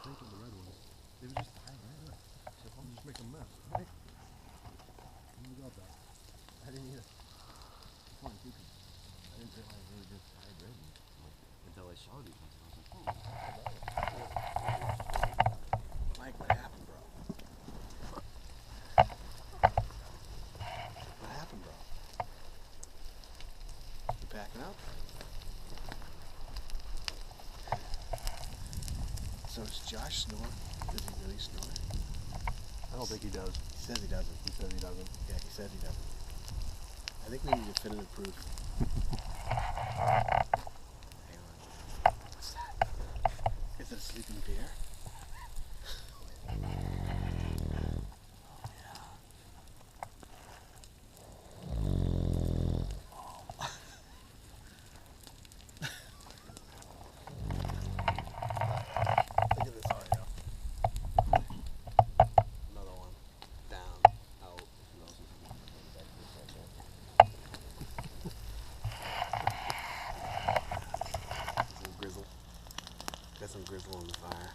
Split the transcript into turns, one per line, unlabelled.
thinking the red ones. They were just dying, right? Look. Just make a mess. Right? When you got that?
I didn't either. It's fun too, cause I didn't realize they were just dyed red until I saw these ones. I was like,
Mike, what happened, bro? What happened, bro? You packing up? So does Josh snore? Does he really snore?
I don't think he does.
He says he doesn't.
He says he doesn't.
Yeah, he says he doesn't. I think we need definitive proof. Hang on. What's that? Is it a sleeping bear? Look at this audio. Another one. Down, out. Some grizzle. Got some grizzle on the fire.